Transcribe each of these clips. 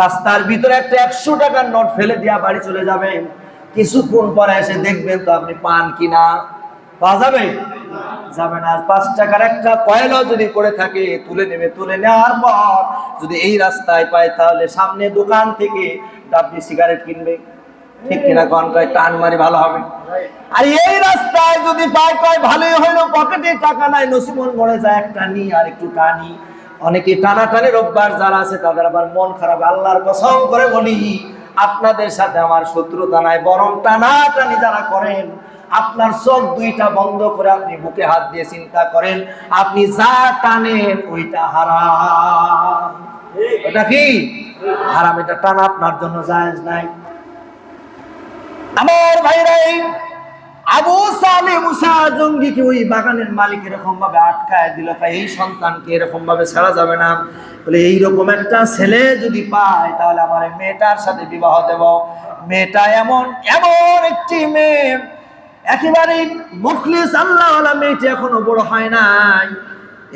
রাস্তার ভিতরে একটা 100 টাকার নোট ফেলে দিয়া বাড়ি চলে যাবেন, কিছুক্ষণ পরে এসে দেখবেন তো আপনি পান কিনা পাওয়া যাবে? যাবে না। 5 টাকার একটা কয়েনও যদি পড়ে থাকে তুলে নেবে, তুলে নেওয়ার পর যদি এই রাস্তায় পায় তাহলে সামনে দোকান থেকে ডাবলি সিগারেট কিনবে, ঠিক কিনা? কোন কয় টান মারি ভালো হবে। আর এই রাস্তায় যদি পায় কয় ভালোই হইলো, পকেটে টাকা নাই, নসিমন মরে যায় একটা নি আর একটু টানি। অনেকে টানাটানির অভ্যাস যারা আছে তাদের আবার মন খারাপ। আল্লাহর কসম করে বলি, আপনাদের সাথে আমার শত্রুতা নাই, বরং টানাটানি যারা করেন, আপনার চোখ দুইটা বন্ধ করে আপনি বুকে হাত দিয়ে চিন্তা করেন, আপনি যা টানেন ওইটা হারাম। ওটা কি হারাম? এটা টানা আপনার জন্য জায়েজ নাই। আমার ভাইরা, আবু সালে মুসা জঙ্গিকে ওই বাগানের মালিক এরকম ভাবে আটকায় দিল, এই সন্তানকে এরকম ভাবে ছাড়া যাবে না। বলে এইরকম একটা ছেলে যদি পায় তাহলে আমার এই মেয়েটার সাথে বিবাহ দেব। মেয়েটা এমন একটি মেয়ে, একেবারে মুখলিস আল্লাহওয়ালা মেয়েটি, এখনো বড় হয় নাই।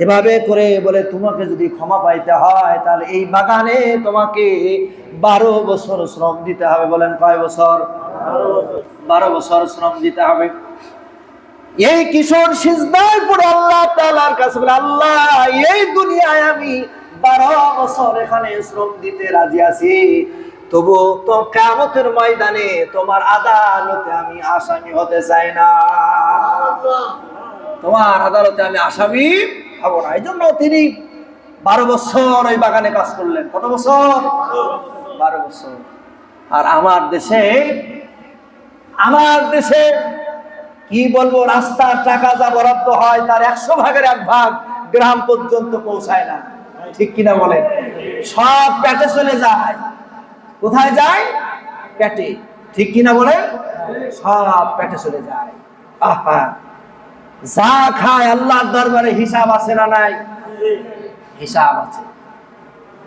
এভাবে করে বলে তোমাকে যদি ক্ষমা পাইতে হয় তাহলে এই বাগানে তোমাকে 12 বছর শ্রম দিতে হবে। বলেন কয় বছর? 12 বছর শ্রম দিতে হবে। এই কিশোর সিজদায় পড়ে আল্লাহ তাআলার কাছে বলে, আল্লাহ এই দুনিয়ায় আমি 12 বছর এখানে শ্রম দিতে রাজি আছি, তবু তো কিয়ামতের ময়দানে তোমার আদালতে আমি আসামি হতে চাই না। তোমার আদালতে আমি আসামি হব না। এই জন্য তিনি 12 বছর ওই বাগানে কাজ করলেন। কত বছর? 12 বছর। আর আমার দেশে কি বলবো, রাস্তার টাকা যা বরাদ্দ হয় তার 100 ভাগের 1 ভাগ গ্রাম পর্যন্ত পৌঁছায় না, ঠিক কিনা বলেন? সব পেটে চলে যায়। কোথায় যায়? পেটে, ঠিক কিনা বলেন? সব পেটে চলে যায়। আহা, যা খায় আল্লাহর দরবারে হিসাব আছে না নাই? হিসাব আছে।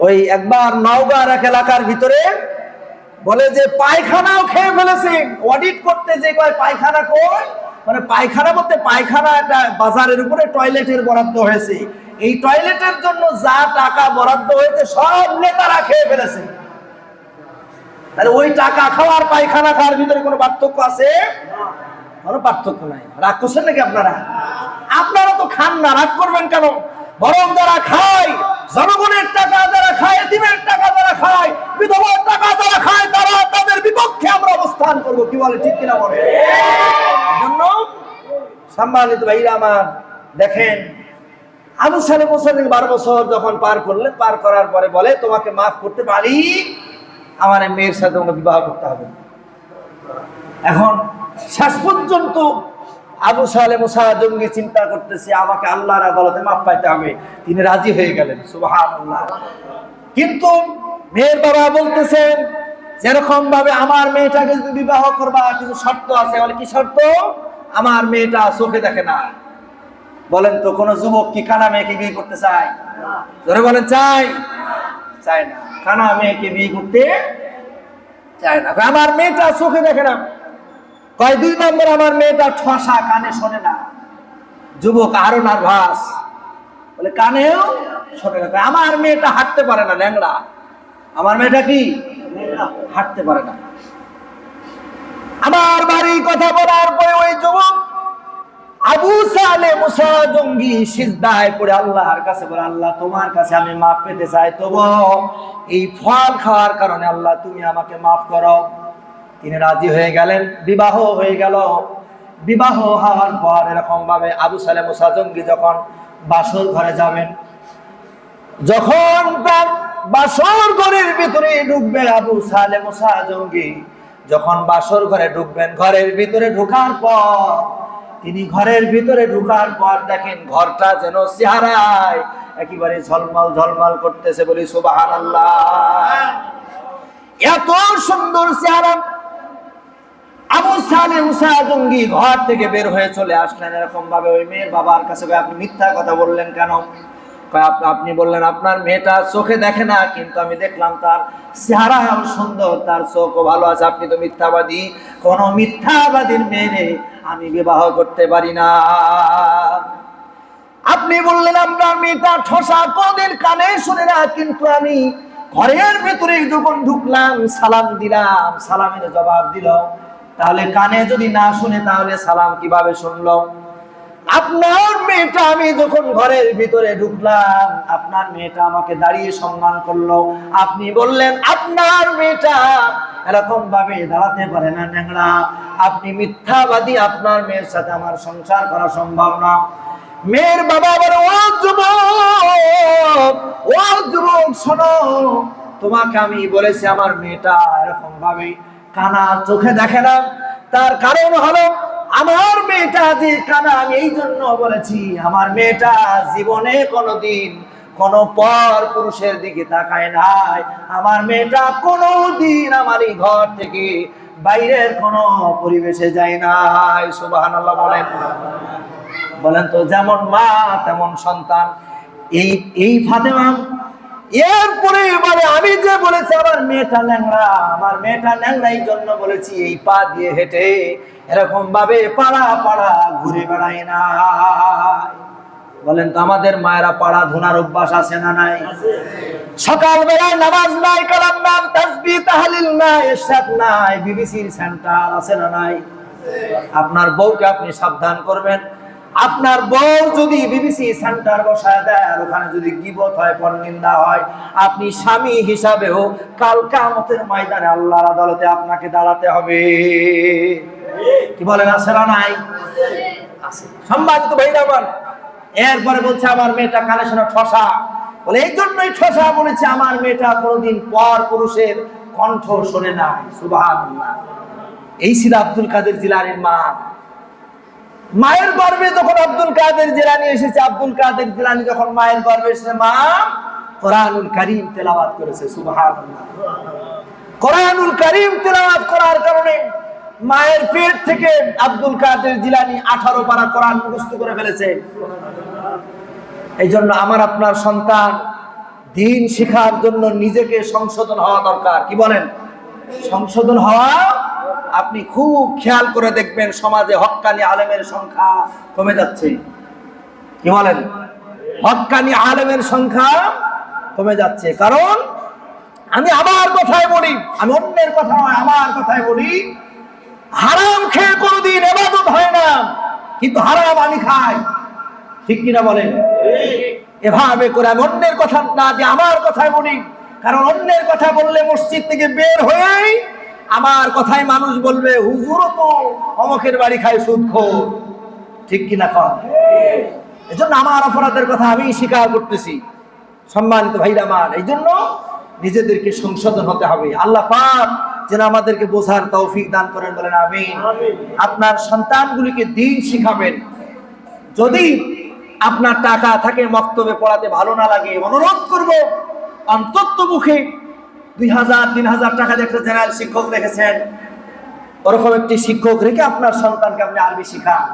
ওই একবার নওগাঁর এক এলাকার ভিতরে বলে যে পায়খানাও খেয়ে ফেলেছে। অডিট করতে যে কয় পায়খানা কই, মানে পায়খানা বলতে পায়খানা একটা বাজারের উপরে টয়লেটের বরাদ্দ হয়েছে, এই টয়লেটের জন্য যা টাকা বরাদ্দ হয়েছে সব নেতারা খেয়ে ফেলেছে। তাহলে ওই টাকা খাওয়ার পায়খানা খাওয়ার ভিতরে কোনো পার্থক্য আছে? কোনো পার্থক্য নাই। রাগ করছেন নাকি আপনারা? আপনারা তো খান না, রাগ করবেন কেন? বরং যারা খায়, জনগণের টাকা যারা খায়, এতিমের টাকা যারা খায়, বিধবার টাকা যারা খায়, তারা তাদের বিপক্ষে আমরা অবস্থান করবো। কি বলে, ঠিক কিনা বলে? এজন্য সম্মানিত ভাইরা আমার, দেখেন আবু সালে মুসা 12 বছর যখন পার করলেন, পার করার পরে বলে তোমাকে মাফ করতে পারি, আমার মেয়ের সাথে তোমাকে বিবাহ করতে হবে। এখন শেষ পর্যন্ত আবু সালে মুসা জঙ্গি চিন্তা করতেছে আমাকে আল্লাহর আদালতে মাফ পাইতে হবে। তিনি রাজি হয়ে গেলেন, সুবহানাল্লাহ। কিন্তু মেয়ের বাবা বলতেছেন যেরকম ভাবে আমার মেয়েটাকে যদি বিবাহ করবা, কিছু শর্ত আছে। বলে কি শর্ত? আমার মেয়েটা চোখে দেখে না। বলেন তো কোন যুবক কি কানা মেয়েকে বিয়ে করতে চায়? জোরে বলেন, চাই? চায় না। কানা মেয়েকে বিয়ে করতে চায় না। আমার মেয়েটা চোখে দেখে না। কয় 2 নম্বর, আমার মেয়েটা ঠসা, কানে শোনে না। যুবক আরো নার্ভাস, বলে কানেও শোনে না। আমার মেয়েটা হাঁটতে পারে না, ল্যাংড়া। আমার মেয়েটা কি হাঁটতে পারে না। আমার বাড়ি কথা বলার পরে ওই যুবক আবু সালে মুসা জঙ্গি সিজদায় পড়ে আল্লাহর কাছে বলে, আল্লাহ তোমার কাছে আমি মাফ পেতে চাই, তবু এই ফল খাওয়ার কারণে আল্লাহ তুমি আমাকে মাফ করো। তিনি রাজি হয়ে গেলেন, বিবাহ হয়ে গেল। বিবাহ হওয়ার পর এরকম ভাবে আবু সালে মুসা জঙ্গি যখন বাসর ঘরে যাবেন, যখন তার বাসর ঘরের ভিতরে ঢুকবে আবু সালে মুসা জঙ্গি, যখন বাসর ঘরে ঢুকবেন, ঘরের ভিতরে ঢোকার পর তিনি ঘরের ভিতরে ঢোকার পর দেখেন ঘরটা যেন চেহারায় একেবারে ঝলমল ঝলমল করতেছে। বলি সুবহানাল্লাহ। এত সুন্দর চেহারা। আবু সালে মুসা জঙ্গি ঘর থেকে বের হয়ে চলে আসলেন। এরকম ভাবে ওই মেয়ের বাবার কাছে, আপনি মিথ্যা কথা বললেন কেন? আপনি বললেন আপনার মেয়েটা চোখে দেখে না, কিন্তু আমি দেখলাম তার চেহারা সুন্দর, তার চোখও ভালো আছে। আপনি তো মিথ্যাবাদী। কোন মিথ্যাবাদীর মেয়ে আমি বিবাহ করতে পারি না। আপনি বললেন আপনার মেয়েটা ঠসা, কোনদিন কানে শুনে না, কিন্তু আমি ঘরের ভেতরে যখন ঢুকলাম, সালাম দিলাম, সালামের জবাব দিল, তাহলে কানে যদি না শুনে তাহলে সালাম কিভাবে শুনলো? আপনার মেয়েটা, আমি যখন ঘরের ভিতরে ঢুকলাম, আপনার মেয়েটা আমাকে দাঁড়িয়ে সম্মান করলো, আপনি বললেন আপনার মেয়েটা এরকম ভাবে দাঁড়াতে পারে না, ন্যাংরা, আপনি মিথ্যাবাদী, আপনার মেয়ের সাথে আমার সংসার করা সম্ভব না। মেয়ের বাবা আবার, ও যুবক, ও যুবক শোনো, তোমাকে আমি বলেছি আমার মেয়েটা এরকম ভাবে কানা, চোখে দেখে না, তার কারণ হলো আমার মেয়েটা যে কানা, আমি এই জন্য বলেছি আমার মেয়েটা জীবনে কোনোদিন কোন পর পুরুষের দিকে তাকায় নাই, আমার মেয়েটা কোনোদিন আমার এই ঘর থেকে বাইরের কোন পরিবেশে যায় নাই। সুবহানাল্লাহ বলেন, বলেন তো, যেমন মা তেমন সন্তান। এই ফাতেমা এরপরে বলে, আমি যে বলেছি আমার মেয়েটা ল্যাংড়া, আমার মেয়েটা ল্যাংড়া এই জন্য বলেছি এই পা দিয়ে হেঁটে এরকম ভাবে পাড়া পাড়া ঘুরে বেড়ায় না। বলেন তো, আমাদের মায়েরা পাড়া ধুনার অভ্যাস আছে না নাই? সকাল বেলায় নামাজ নাই, কালাম নাই, তাসবিহ তাহলিল নাই, ইরশাদ নাই, বিবিসির সেন্টার আছে না নাই? আপনার বউকে আপনি সাবধান করবেন, আপনার বউ যদি বিবিসি সেন্টার বসায় দেয় আর ওখানে যদি গীবত হয়, পরনিন্দা হয়, আপনি স্বামী হিসাবেও কাল কিয়ামতের ময়দানে আল্লাহর আদালতে আপনাকে দাঁড়াতে হবে। কি বলেন, আছে না নাই? আছে। সম্মানিত ভাইরা আমার, এরপরে বলছে আমার মেয়েটা কানে শোনা ঠসা, বলে এই জন্যই ঠসা বলেছে, আমার মেয়েটা কোনোদিন পর পুরুষের কণ্ঠ শোনে না। সুবহানাল্লাহ। এই ছিল আব্দুল কাদের জিলানীর মা। মায়ের গর্ভে যখন আব্দুল কাদের জিলানী এসেছে, আব্দুল কাদের জিলানী যখন মায়ের গর্ভে এসেছে, মা কোরআনুল কারীম তেলাওয়াত করেছে। সুবহানাল্লাহ। কোরআনুল কারীম তেলাওয়াত করার কারণে মায়ের পেট থেকে আব্দুল কাদের জিলানী 18 পারা কোরআন মুখস্থ করে ফেলেছে। এই জন্য আমার আপনার সন্তান দ্বীন শেখার জন্য নিজেকে সংশোধন হওয়া দরকার। কি বলেন? সংশোধন হওয়া। আপনি খুব খেয়াল করে দেখবেন সমাজে হক্কানি আলেমের সংখ্যা কমে যাচ্ছে। কি বলেন? হক্কানি আলেমের সংখ্যা কমে যাচ্ছে। কারণ আমি আমার কথাই বলি, আমি অন্যের কথা নয়, আমার কথাই বলি, হারাম খেয়ে কোনোদিন ইবাদত হয় না, কিন্তু হারাম আমি খাই। ঠিক কিনা বলেন? এভাবে করে আমি অন্যের কথা না দিয়ে আমার কথাই বলি, কারণ অন্যের কথা বললে মসজিদ থেকে বের হয়েই আমার কথাই মানুষ বলবে হুজুরও তো অমুকের বাড়ি খায় সুদখোর। ঠিক কিনা কন? এজন্য আমার অপরাধের কথা আমি স্বীকার করতেছি। সম্মানিত ভাইরা আমার, এই জন্য নিজেদেরকে সংশোধন হতে হবে। আল্লাহ পাক যেন আমাদেরকে বোঝার তৌফিক দান করেন, বলেন আমিন। আপনার সন্তানগুলিকে দ্বীন শিখাবেন। যদি আপনার টাকা থাকে, মক্তবে পড়াতে ভালো না লাগে, অনুরোধ করব অন্তত মুখে 2000-3000 টাকা দিয়ে একটা জেনারেল শিক্ষক রেখেছেন, ওরকম একটি শিক্ষক রেখে আপনার সন্তানকে আপনি আরবি শিখান।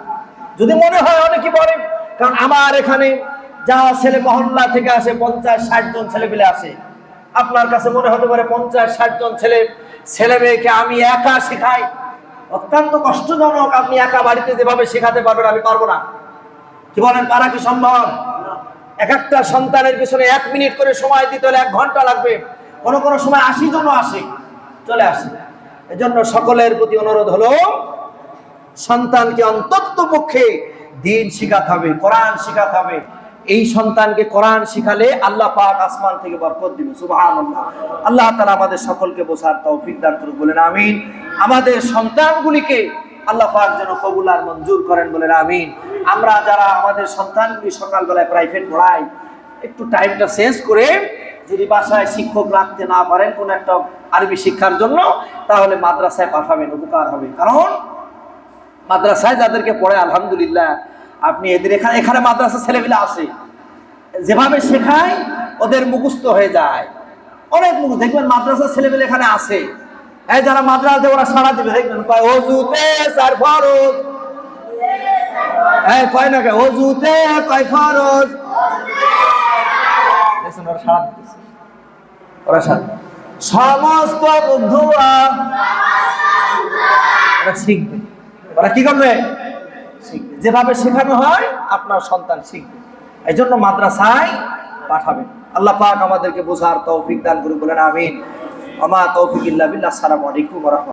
যদি মনে হয়, অনেকে বলে, কারণ আমার এখানে যারা ছেলে মহল্লা থেকে আসে 50-60 জন ছেলে পেলে আসে, আপনার কাছে মনে হতে পারে 50-60 জন ছেলে মেয়েকে আমি একা শেখাই, অত্যন্ত কষ্টজনক। আপনি একা বাড়িতে যেভাবে শেখাতে পারবেন আমি পারবো না। কি বলেন, পারা কি সম্ভব? এক একটা সন্তানের পিছনে 1 মিনিট করে সময় দিতে হলে 1 ঘন্টা লাগবে। কোনো সময় 80 জনও আসে, চলে আসে। এজন্য সকলের প্রতি অনুরোধ হলো, সন্তানকে অন্তত পক্ষে দ্বীন শিখাতে হবে, কোরআন শিখাতে হবে। এই সন্তানকে কোরআন শিখালে আল্লাহ পাক আসমান থেকে বরকত দিবেন। সুবহানাল্লাহ। আল্লাহ তাআলা আমাদের সকলকে বোঝার তৌফিক দান করুন, বলেন আমিন। আমাদের সন্তানগুলিকে আল্লাহ পাক যেন কবুল আর মঞ্জুর করেন, বলেন আমিন। আমরা যারা আমাদের সন্তানগুলি সকালবেলায় প্রাইভেট পড়াই, একটু টাইমটা চেঞ্জ করে যদি বাসায় শিক্ষক রাখতে না পারেন কোন একটা আরবি শিক্ষার জন্য, তাহলে মাদ্রাসায় পাঠাবেন, উপকার হবে। কারণ মাদ্রাসায় যাদেরকে পড়ে আলহামদুলিল্লাহ, আপনি এদের এখানে মাদ্রাসা ছেলেমেয়ে আছে, যেভাবে শেখায় ওদের মুখস্থ হয়ে যায়, অনেক মুখস্থ। দেখবেন মাদ্রাসা ছেলেমেয়ে এখানে আছে, এই যারা মাদ্রাসাতে ওরা সারা দিবে, দেখবেন কয় ওযুতে 4 ফরজ, এই কয় না কয় ওযুতে কয় ফরজ, দেখছেন ওরা সারা দিতেছে। ওরা সমস্ত দোয়া ওরা শিখবে। ওরা কি করবে? শিখবে। যেভাবে শেখানো হয় আপনার সন্তান শিখবে। এই জন্য মাদ্রাসায় পাঠাবেন। আল্লাহ পাক আমাদেরকে বোঝার তৌফিক দান করুন, বলেন আমিন। আমা তৌফিক ইল্লা বিল্লাহ। আসসালামু আলাইকুম ওয়া রাহমাতুল্লাহ।